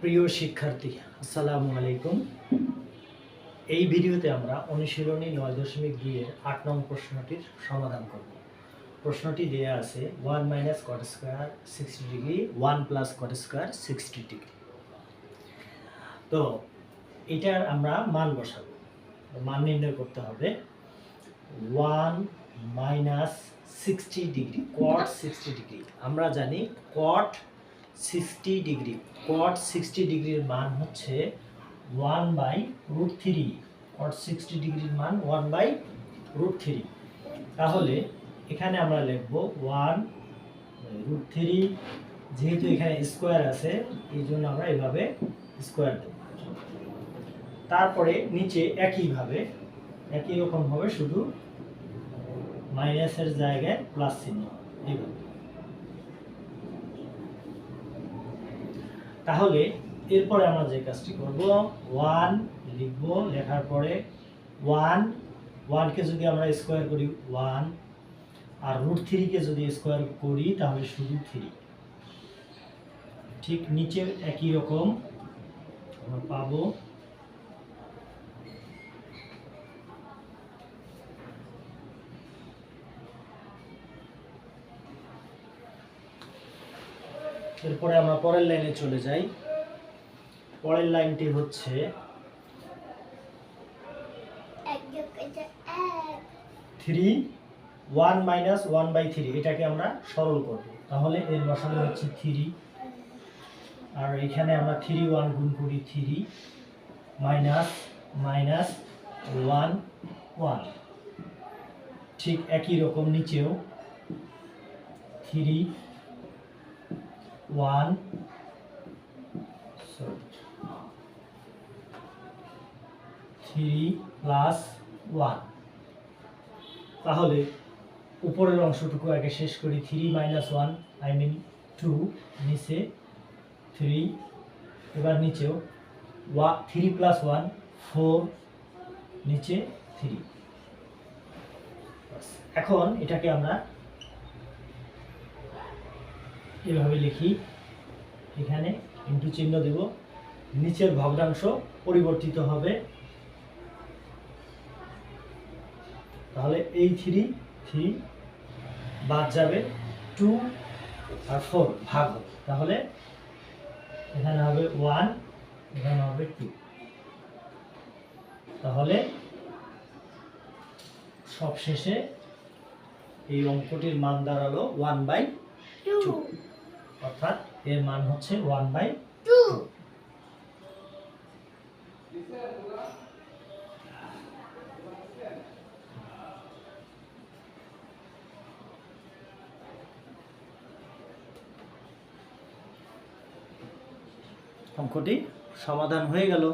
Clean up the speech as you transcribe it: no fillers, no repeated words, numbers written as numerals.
প্রিয় শিক্ষার্থী, আসসালামু আলাইকুম। এই ভিডিওতে আমরা অনুশীলনী 9.2 এর 8 নং প্রশ্নটির সমাধান করব। প্রশ্নটি দেয়া আছে 1 - cot square 60 degree 1 + cot square 60 degree. তো এটার আমরা মান বসাবো। মান নির্ণয় করতে হবে 1 - 60 ডিগ্রি cot 60 ডিগ্রি। আমরা জানি cot 60 ডিগ্রি, cot 60 ডিগ্রির মান হচ্ছে 1/√3। cot 60 ডিগ্রির মান 1/√3। তাহলে এখানে আমরা লিখব 1/√3। যেহেতু এখানে স্কয়ার আছে এই জন্য আমরা এভাবে স্কয়ার দেব। তারপরে নিচে একই রকম হবে, শুধু মাইনাসের জায়গায় প্লাস চিহ্ন এইভাবে। তাহলে এরপরে আমরা যে কাজটি করব 1 লিখব, লেখার পরে 1 কে যদি আমরা স্কয়ার করি 1, আর √3 কে যদি স্কয়ার করি তাহলে শুধু 3। ঠিক নিচে একই রকম আমরা পাবো। এরপরে আমরা পরের লাইনে চলে যাই। পরের লাইনটি হচ্ছে 3 1 - 1/3। এটাকে আমরা সরল করব। তাহলে এর লসাগু হচ্ছে 3, আর এখানে আমরা 3 1 গুণ করি 3 মাইনাস 1 1। ঠিক একই রকম নিচেও 3 1 3 + 1। তাহলে উপরের অংশটুকু আগে শেষ করি। 3 - 1 আই মিন 2, নিচে 3, এবার নিচেও 3 + 1 4, নিচে 3। এখন এটাকে আমরা এভাবে লিখি, এখানে ইনটু চিহ্ন দেব। নিচের ভগ্নাংশ পরিবর্তিত হবে, তাহলে এই 3 বাদ যাবে, 2 আর 4 ভাগ হবে। তাহলে এখানে হবে 1, এখানে হবে 2। তাহলে সবশেষে এই অঙ্কটির মান দাঁড়ালো 1/2, অর্থাৎ এর মান হচ্ছে 1/2। অঙ্কটি সমাধান হয়ে গেল।